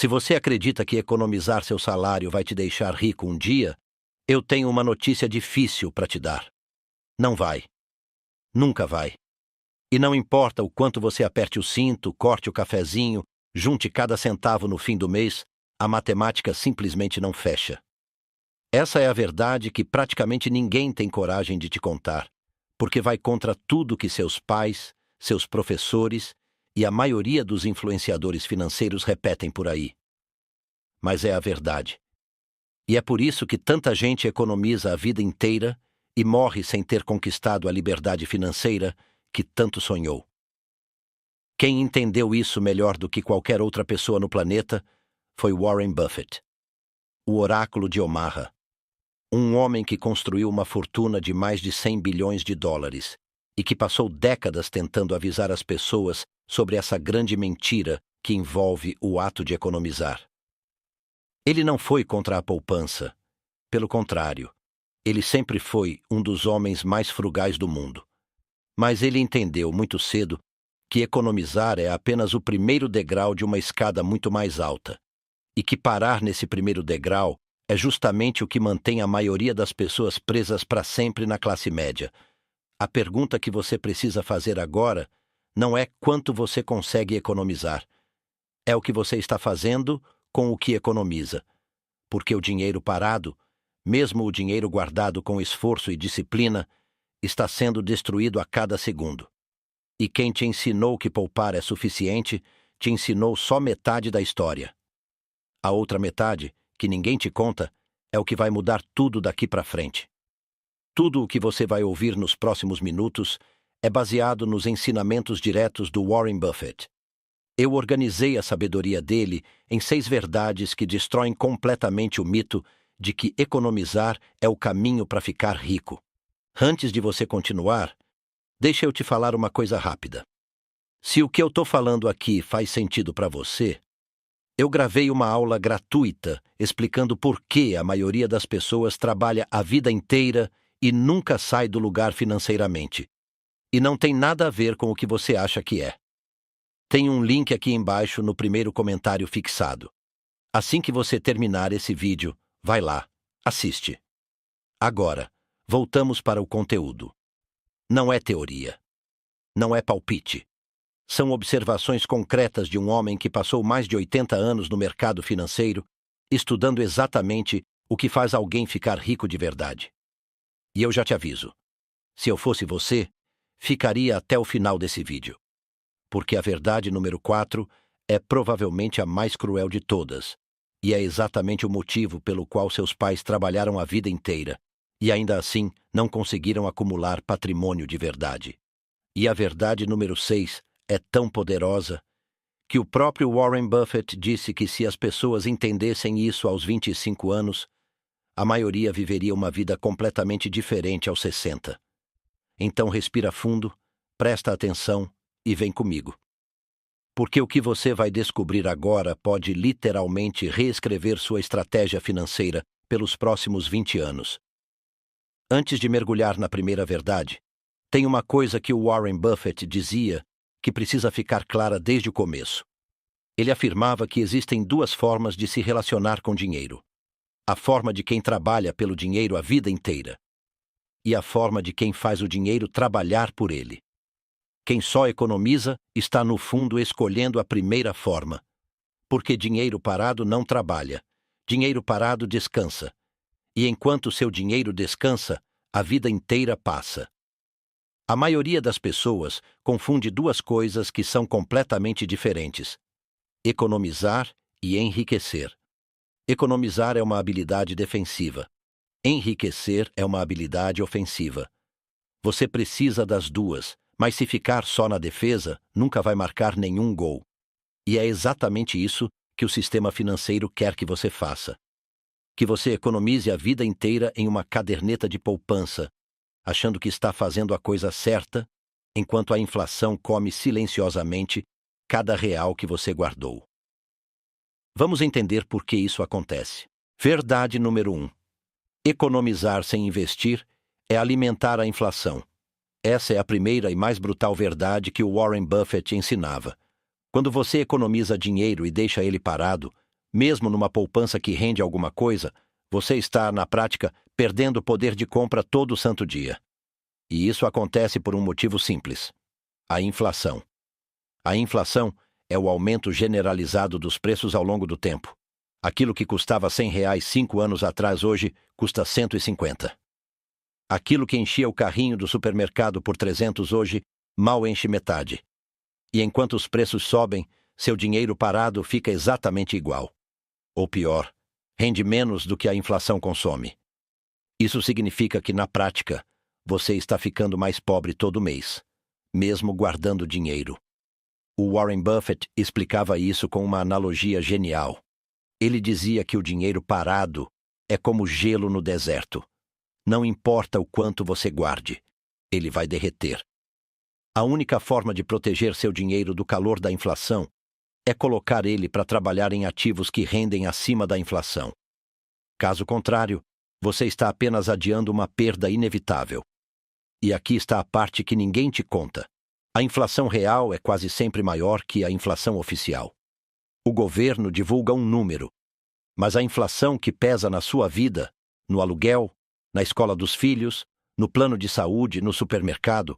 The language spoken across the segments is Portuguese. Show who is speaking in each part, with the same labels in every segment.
Speaker 1: Se você acredita que economizar seu salário vai te deixar rico um dia, eu tenho uma notícia difícil para te dar. Não vai. Nunca vai. E não importa o quanto você aperte o cinto, corte o cafezinho, junte cada centavo no fim do mês, a matemática simplesmente não fecha. Essa é a verdade que praticamente ninguém tem coragem de te contar, porque vai contra tudo que seus pais, seus professores e a maioria dos influenciadores financeiros repetem por aí. Mas é a verdade. E é por isso que tanta gente economiza a vida inteira e morre sem ter conquistado a liberdade financeira que tanto sonhou. Quem entendeu isso melhor do que qualquer outra pessoa no planeta foi Warren Buffett, o oráculo de Omaha, um homem que construiu uma fortuna de mais de 100 bilhões de dólares e que passou décadas tentando avisar as pessoas sobre essa grande mentira que envolve o ato de economizar. Ele não foi contra a poupança. Pelo contrário, ele sempre foi um dos homens mais frugais do mundo. Mas ele entendeu muito cedo que economizar é apenas o primeiro degrau de uma escada muito mais alta, e que parar nesse primeiro degrau é justamente o que mantém a maioria das pessoas presas para sempre na classe média. A pergunta que você precisa fazer agora não é quanto você consegue economizar. É o que você está fazendo com o que economiza. Porque o dinheiro parado, mesmo o dinheiro guardado com esforço e disciplina, está sendo destruído a cada segundo. E quem te ensinou que poupar é suficiente, te ensinou só metade da história. A outra metade, que ninguém te conta, é o que vai mudar tudo daqui para frente. Tudo o que você vai ouvir nos próximos minutos é baseado nos ensinamentos diretos do Warren Buffett. Eu organizei a sabedoria dele em 6 verdades que destroem completamente o mito de que economizar é o caminho para ficar rico. Antes de você continuar, deixa eu te falar uma coisa rápida. Se o que eu estou falando aqui faz sentido para você, eu gravei uma aula gratuita explicando por que a maioria das pessoas trabalha a vida inteira e nunca sai do lugar financeiramente. E não tem nada a ver com o que você acha que é. Tem um link aqui embaixo no primeiro comentário fixado. Assim que você terminar esse vídeo, vai lá, assiste. Agora, voltamos para o conteúdo. Não é teoria. Não é palpite. São observações concretas de um homem que passou mais de 80 anos no mercado financeiro, estudando exatamente o que faz alguém ficar rico de verdade. E eu já te aviso, se eu fosse você, ficaria até o final desse vídeo. Porque a verdade número 4 é provavelmente a mais cruel de todas, e é exatamente o motivo pelo qual seus pais trabalharam a vida inteira, e ainda assim não conseguiram acumular patrimônio de verdade. E a verdade número 6 é tão poderosa que o próprio Warren Buffett disse que se as pessoas entendessem isso aos 25 anos, a maioria viveria uma vida completamente diferente aos 60. Então respira fundo, presta atenção e vem comigo. Porque o que você vai descobrir agora pode literalmente reescrever sua estratégia financeira pelos próximos 20 anos. Antes de mergulhar na primeira verdade, tem uma coisa que o Warren Buffett dizia que precisa ficar clara desde o começo. Ele afirmava que existem 2 formas de se relacionar com dinheiro. A forma de quem trabalha pelo dinheiro a vida inteira e a forma de quem faz o dinheiro trabalhar por ele. Quem só economiza está no fundo escolhendo a primeira forma, porque dinheiro parado não trabalha, dinheiro parado descansa, e enquanto seu dinheiro descansa, a vida inteira passa. A maioria das pessoas confunde 2 coisas que são completamente diferentes: economizar e enriquecer. Economizar é uma habilidade defensiva. Enriquecer é uma habilidade ofensiva. Você precisa das 2, mas se ficar só na defesa, nunca vai marcar nenhum gol. E é exatamente isso que o sistema financeiro quer que você faça. Que você economize a vida inteira em uma caderneta de poupança, achando que está fazendo a coisa certa, enquanto a inflação come silenciosamente cada real que você guardou. Vamos entender por que isso acontece. Verdade número 1. Economizar sem investir é alimentar a inflação. Essa é a primeira e mais brutal verdade que o Warren Buffett ensinava. Quando você economiza dinheiro e deixa ele parado, Mesmo numa poupança que rende alguma coisa, você está, na prática, perdendo o poder de compra todo santo dia. E isso acontece por um motivo simples: a inflação. A inflação é o aumento generalizado dos preços ao longo do tempo. Aquilo que custava R$ 100 5 anos atrás hoje custa 150. Aquilo que enchia o carrinho do supermercado por 300 hoje mal enche metade. E enquanto os preços sobem, seu dinheiro parado fica exatamente igual. Ou pior, rende menos do que a inflação consome. Isso significa que, na prática, você está ficando mais pobre todo mês, mesmo guardando dinheiro. O Warren Buffett explicava isso com uma analogia genial. Ele dizia que o dinheiro parado é como gelo no deserto. Não importa o quanto você guarde, ele vai derreter. A única forma de proteger seu dinheiro do calor da inflação é colocar ele para trabalhar em ativos que rendem acima da inflação. Caso contrário, você está apenas adiando uma perda inevitável. E aqui está a parte que ninguém te conta. A inflação real é quase sempre maior que a inflação oficial. O governo divulga um número, mas a inflação que pesa na sua vida, no aluguel, na escola dos filhos, no plano de saúde, no supermercado,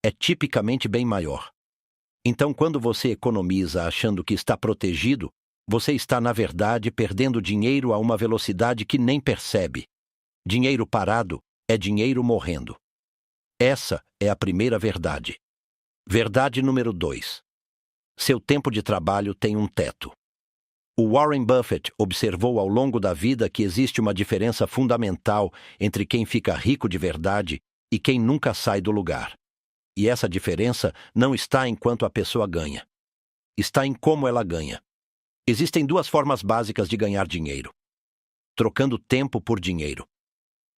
Speaker 1: é tipicamente bem maior. Então, quando você economiza achando que está protegido, você está, na verdade, perdendo dinheiro a uma velocidade que nem percebe. Dinheiro parado é dinheiro morrendo. Essa é a primeira verdade. Verdade número 2. Seu tempo de trabalho tem um teto. O Warren Buffett observou ao longo da vida que existe uma diferença fundamental entre quem fica rico de verdade e quem nunca sai do lugar. E essa diferença não está em quanto a pessoa ganha. Está em como ela ganha. Existem duas formas básicas de ganhar dinheiro: trocando tempo por dinheiro,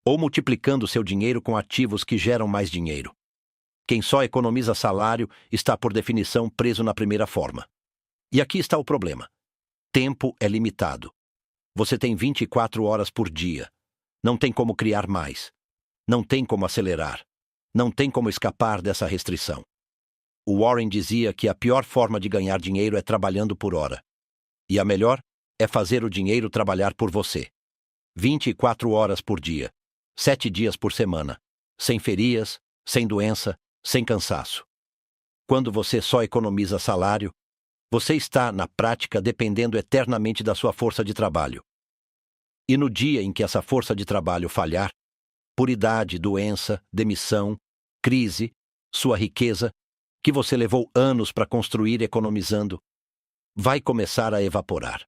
Speaker 1: ou multiplicando seu dinheiro com ativos que geram mais dinheiro. Quem só economiza salário está, por definição, preso na primeira forma. E aqui está o problema. Tempo é limitado. Você tem 24 horas por dia. Não tem como criar mais. Não tem como acelerar. Não tem como escapar dessa restrição. O Warren dizia que a pior forma de ganhar dinheiro é trabalhando por hora. E a melhor é fazer o dinheiro trabalhar por você. 24 horas por dia, 7 dias por semana, sem ferias, sem doença, sem cansaço. Quando você só economiza salário, você está, na prática, dependendo eternamente da sua força de trabalho. E no dia em que essa força de trabalho falhar, por idade, doença, demissão, crise, sua riqueza, que você levou anos para construir economizando, vai começar a evaporar.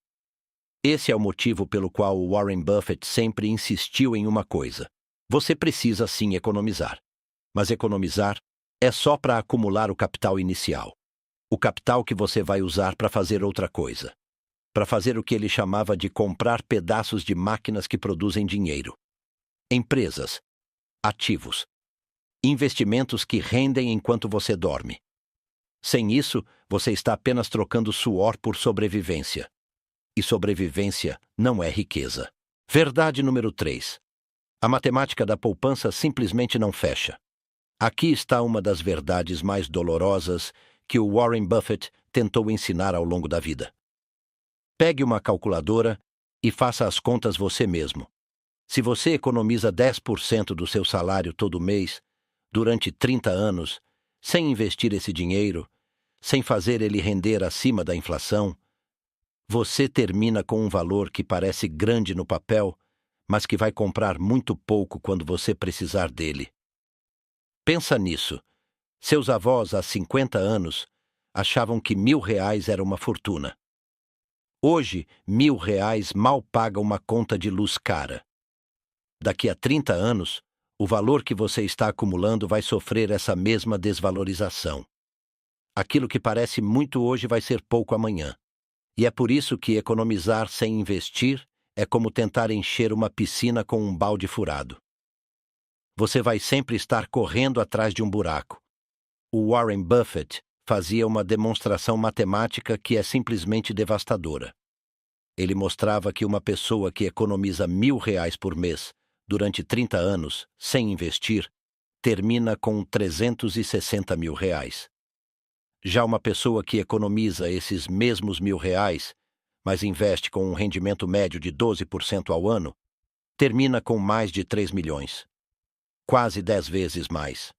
Speaker 1: Esse é o motivo pelo qual o Warren Buffett sempre insistiu em uma coisa: você precisa sim economizar. Mas economizar é só para acumular o capital inicial. O capital que você vai usar para fazer outra coisa. Para fazer o que ele chamava de comprar pedaços de máquinas que produzem dinheiro. Empresas, ativos, investimentos que rendem enquanto você dorme. Sem isso, você está apenas trocando suor por sobrevivência. E sobrevivência não é riqueza. Verdade número 3. A matemática da poupança simplesmente não fecha. Aqui está uma das verdades mais dolorosas que o Warren Buffett tentou ensinar ao longo da vida. Pegue uma calculadora e faça as contas você mesmo. Se você economiza 10% do seu salário todo mês, durante 30 anos, sem investir esse dinheiro, sem fazer ele render acima da inflação, você termina com um valor que parece grande no papel, mas que vai comprar muito pouco quando você precisar dele. Pensa nisso. Seus avós, há 50 anos, achavam que R$ 1.000 era uma fortuna. Hoje, R$ 1.000 mal paga uma conta de luz cara. Daqui a 30 anos, o valor que você está acumulando vai sofrer essa mesma desvalorização. Aquilo que parece muito hoje vai ser pouco amanhã. E é por isso que economizar sem investir é como tentar encher uma piscina com um balde furado. Você vai sempre estar correndo atrás de um buraco. O Warren Buffett fazia uma demonstração matemática que é simplesmente devastadora. Ele mostrava que uma pessoa que economiza R$ 1.000 por mês durante 30 anos, sem investir, termina com R$ 360 mil. Já uma pessoa que economiza esses mesmos R$ 1.000 mas investe com um rendimento médio de 12% ao ano, termina com mais de 3 milhões. Quase 10 vezes mais.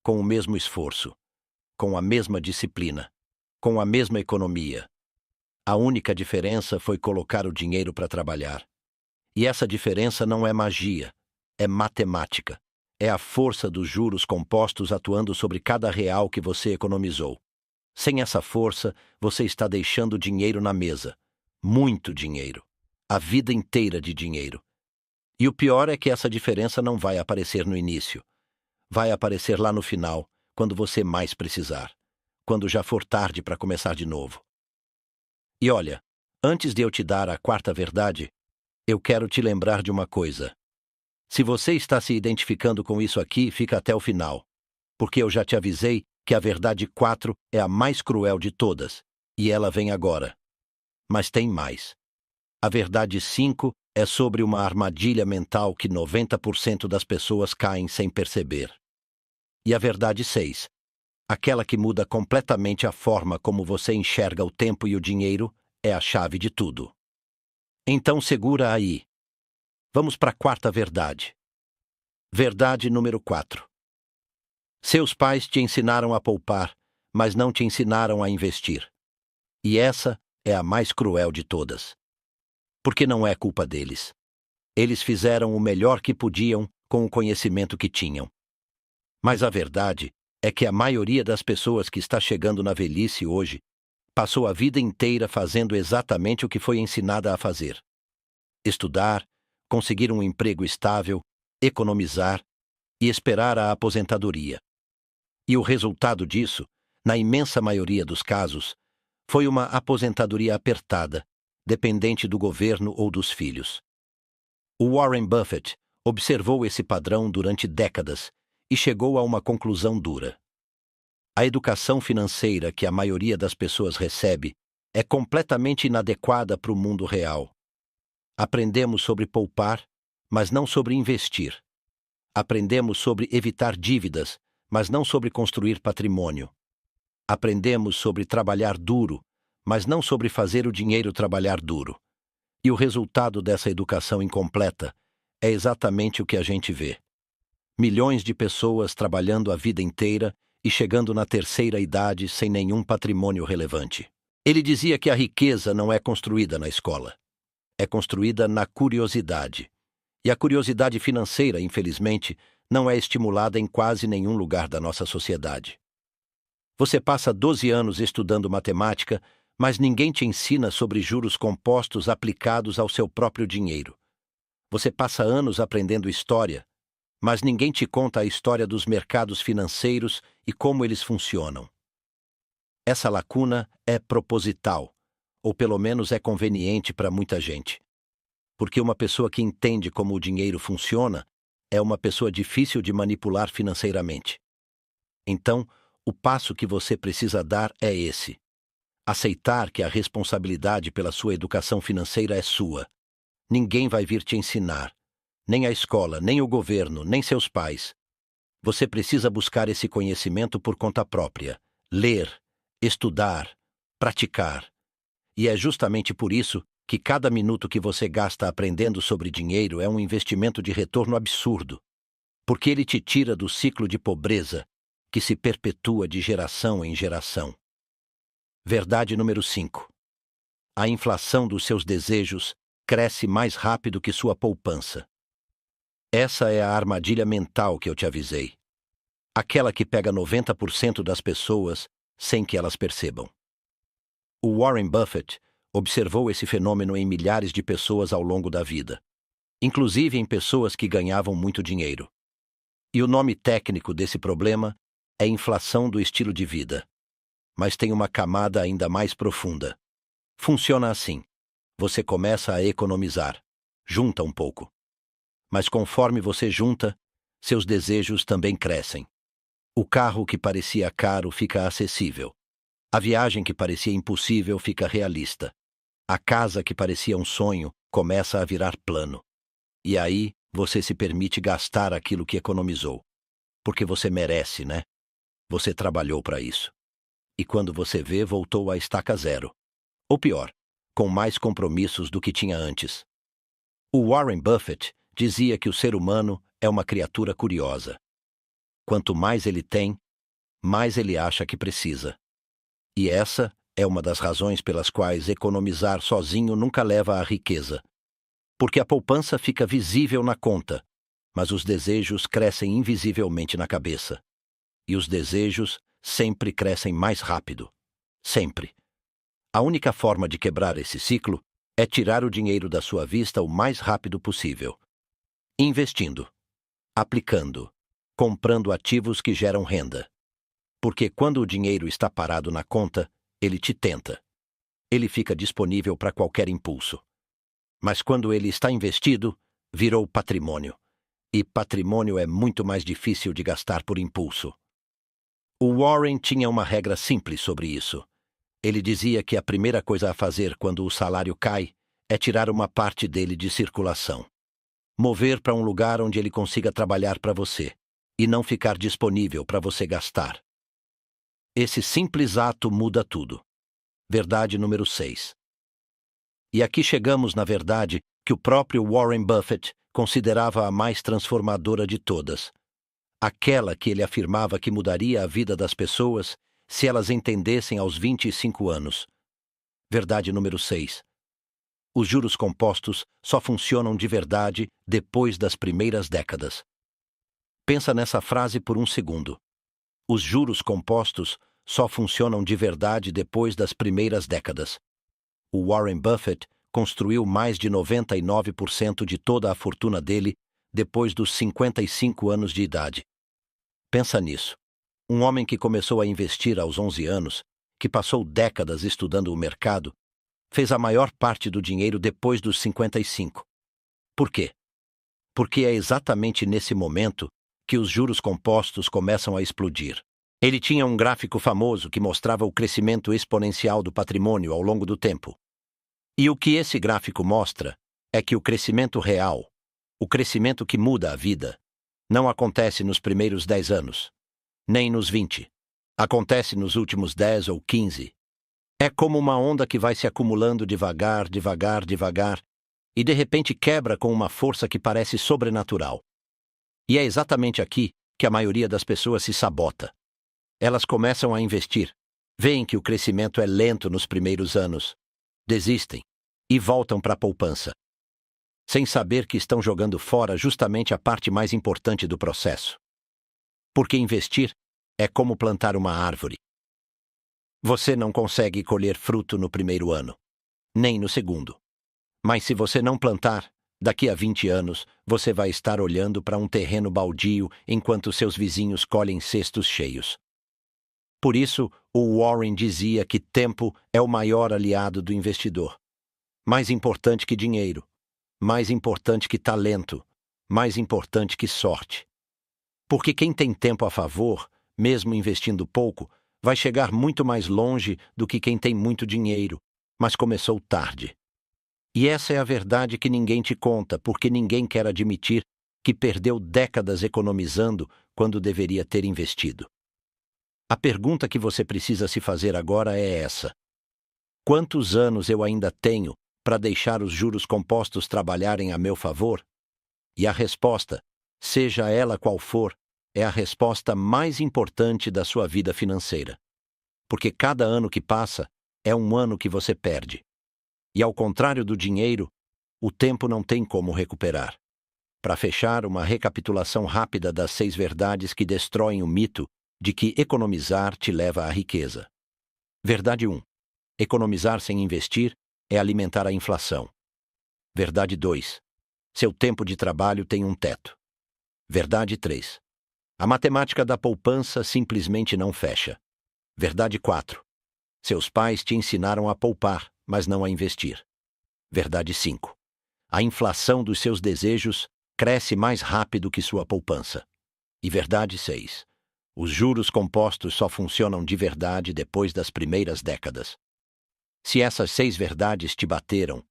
Speaker 1: Com o mesmo esforço, com a mesma disciplina, com a mesma economia. A única diferença foi colocar o dinheiro para trabalhar. E essa diferença não é magia, é matemática. É a força dos juros compostos atuando sobre cada real que você economizou. Sem essa força, você está deixando dinheiro na mesa. Muito dinheiro. A vida inteira de dinheiro. E o pior é que essa diferença não vai aparecer no início. Vai aparecer lá no final, quando você mais precisar. Quando já for tarde para começar de novo. E olha, antes de eu te dar a quarta verdade, eu quero te lembrar de uma coisa. Se você está se identificando com isso aqui, fica até o final. Porque eu já te avisei que a verdade 4 é a mais cruel de todas, e ela vem agora. Mas tem mais. A verdade 5 é sobre uma armadilha mental que 90% das pessoas caem sem perceber. E a verdade 6, aquela que muda completamente a forma como você enxerga o tempo e o dinheiro, é a chave de tudo. Então segura aí. Vamos para a quarta verdade. Verdade número 4. Seus pais te ensinaram a poupar, mas não te ensinaram a investir. E essa é a mais cruel de todas. Porque não é culpa deles. Eles fizeram o melhor que podiam com o conhecimento que tinham. Mas a verdade é que a maioria das pessoas que está chegando na velhice hoje passou a vida inteira fazendo exatamente o que foi ensinada a fazer. Estudar, conseguir um emprego estável, economizar e esperar a aposentadoria. E o resultado disso, na imensa maioria dos casos, foi uma aposentadoria apertada, dependente do governo ou dos filhos. O Warren Buffett observou esse padrão durante décadas e chegou a uma conclusão dura. A educação financeira que a maioria das pessoas recebe é completamente inadequada para o mundo real. Aprendemos sobre poupar, mas não sobre investir. Aprendemos sobre evitar dívidas, mas não sobre construir patrimônio. Aprendemos sobre trabalhar duro, mas não sobre fazer o dinheiro trabalhar duro. E o resultado dessa educação incompleta é exatamente o que a gente vê. Milhões de pessoas trabalhando a vida inteira e chegando na terceira idade sem nenhum patrimônio relevante. Ele dizia que a riqueza não é construída na escola. É construída na curiosidade. E a curiosidade financeira, infelizmente, não é estimulada em quase nenhum lugar da nossa sociedade. Você passa 12 anos estudando matemática, mas ninguém te ensina sobre juros compostos aplicados ao seu próprio dinheiro. Você passa anos aprendendo história, mas ninguém te conta a história dos mercados financeiros e como eles funcionam. Essa lacuna é proposital, ou pelo menos é conveniente para muita gente. Porque uma pessoa que entende como o dinheiro funciona é uma pessoa difícil de manipular financeiramente. Então, o passo que você precisa dar é esse: aceitar que a responsabilidade pela sua educação financeira é sua. Ninguém vai vir te ensinar. Nem a escola, nem o governo, nem seus pais. Você precisa buscar esse conhecimento por conta própria. Ler, estudar, praticar. E é justamente por isso que cada minuto que você gasta aprendendo sobre dinheiro é um investimento de retorno absurdo. Porque ele te tira do ciclo de pobreza que se perpetua de geração em geração. Verdade número 5. A inflação dos seus desejos cresce mais rápido que sua poupança. Essa é a armadilha mental que eu te avisei. Aquela que pega 90% das pessoas sem que elas percebam. O Warren Buffett observou esse fenômeno em milhares de pessoas ao longo da vida, inclusive em pessoas que ganhavam muito dinheiro. E o nome técnico desse problema é inflação do estilo de vida. Mas tem uma camada ainda mais profunda. Funciona assim: você começa a economizar, junta um pouco. Mas conforme você junta, seus desejos também crescem. O carro que parecia caro fica acessível. A viagem que parecia impossível fica realista. A casa que parecia um sonho começa a virar plano. E aí você se permite gastar aquilo que economizou. Porque você merece, né? Você trabalhou para isso. E quando você vê, voltou à estaca zero. Ou pior, com mais compromissos do que tinha antes. O Warren Buffett dizia que o ser humano é uma criatura curiosa. Quanto mais ele tem, mais ele acha que precisa. E essa é uma das razões pelas quais economizar sozinho nunca leva à riqueza. Porque a poupança fica visível na conta, mas os desejos crescem invisivelmente na cabeça. E os desejos sempre crescem mais rápido. Sempre. A única forma de quebrar esse ciclo é tirar o dinheiro da sua vista o mais rápido possível. Investindo. Aplicando. Comprando ativos que geram renda. Porque quando o dinheiro está parado na conta, ele te tenta. Ele fica disponível para qualquer impulso. Mas quando ele está investido, virou patrimônio. E patrimônio é muito mais difícil de gastar por impulso. O Warren tinha uma regra simples sobre isso. Ele dizia que a primeira coisa a fazer quando o salário cai é tirar uma parte dele de circulação. Mover para um lugar onde ele consiga trabalhar para você e não ficar disponível para você gastar. Esse simples ato muda tudo. Verdade número 6. E aqui chegamos na verdade que o próprio Warren Buffett considerava a mais transformadora de todas. Aquela que ele afirmava que mudaria a vida das pessoas se elas entendessem aos 25 anos. Verdade número 6. Os juros compostos só funcionam de verdade depois das primeiras décadas. Pensa nessa frase por um segundo. Os juros compostos só funcionam de verdade depois das primeiras décadas. O Warren Buffett construiu mais de 99% de toda a fortuna dele depois dos 55 anos de idade. Pensa nisso. Um homem que começou a investir aos 11 anos, que passou décadas estudando o mercado, fez a maior parte do dinheiro depois dos 55. Por quê? Porque é exatamente nesse momento que os juros compostos começam a explodir. Ele tinha um gráfico famoso que mostrava o crescimento exponencial do patrimônio ao longo do tempo. E o que esse gráfico mostra é que o crescimento real, o crescimento que muda a vida, não acontece nos primeiros 10 anos, nem nos 20. Acontece nos últimos 10 ou 15. É como uma onda que vai se acumulando devagar, devagar, devagar, e de repente quebra com uma força que parece sobrenatural. E é exatamente aqui que a maioria das pessoas se sabota. Elas começam a investir, veem que o crescimento é lento nos primeiros anos, desistem e voltam para a poupança, sem saber que estão jogando fora justamente a parte mais importante do processo. Porque investir é como plantar uma árvore. Você não consegue colher fruto no primeiro ano, nem no segundo. Mas se você não plantar, daqui a 20 anos, você vai estar olhando para um terreno baldio enquanto seus vizinhos colhem cestos cheios. Por isso, o Warren dizia que tempo é o maior aliado do investidor. Mais importante que dinheiro, mais importante que talento, mais importante que sorte. Porque quem tem tempo a favor, mesmo investindo pouco, vai chegar muito mais longe do que quem tem muito dinheiro, mas começou tarde. E essa é a verdade que ninguém te conta, porque ninguém quer admitir que perdeu décadas economizando quando deveria ter investido. A pergunta que você precisa se fazer agora é essa: quantos anos eu ainda tenho para deixar os juros compostos trabalharem a meu favor? E a resposta, seja ela qual for, é a resposta mais importante da sua vida financeira. Porque cada ano que passa é um ano que você perde. E ao contrário do dinheiro, o tempo não tem como recuperar. Para fechar, uma recapitulação rápida das 6 verdades que destroem o mito de que economizar te leva à riqueza. Verdade 1. Economizar sem investir é alimentar a inflação. Verdade 2. Seu tempo de trabalho tem um teto. Verdade 3. A matemática da poupança simplesmente não fecha. Verdade 4. Seus pais te ensinaram a poupar, mas não a investir. Verdade 5. A inflação dos seus desejos cresce mais rápido que sua poupança. E verdade 6. Os juros compostos só funcionam de verdade depois das primeiras décadas. Se essas 6 verdades te bateram,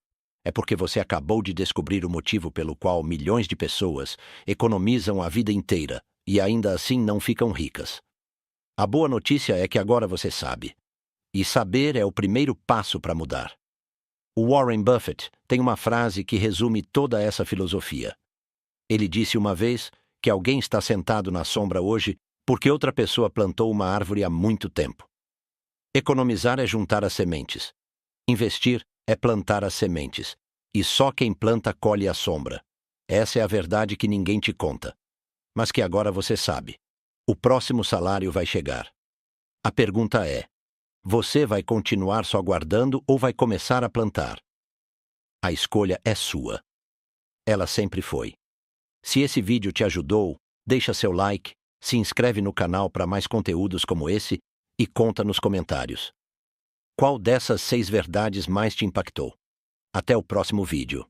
Speaker 1: é porque você acabou de descobrir o motivo pelo qual milhões de pessoas economizam a vida inteira e ainda assim não ficam ricas. A boa notícia é que agora você sabe. E saber é o primeiro passo para mudar. O Warren Buffett tem uma frase que resume toda essa filosofia. Ele disse uma vez que alguém está sentado na sombra hoje porque outra pessoa plantou uma árvore há muito tempo. Economizar é juntar as sementes. Investir é plantar as sementes. E só quem planta colhe a sombra. Essa é a verdade que ninguém te conta. Mas que agora você sabe. O próximo salário vai chegar. A pergunta é: você vai continuar só guardando ou vai começar a plantar? A escolha é sua. Ela sempre foi. Se esse vídeo te ajudou, deixa seu like, se inscreve no canal para mais conteúdos como esse e conta nos comentários. Qual dessas 6 verdades mais te impactou? Até o próximo vídeo.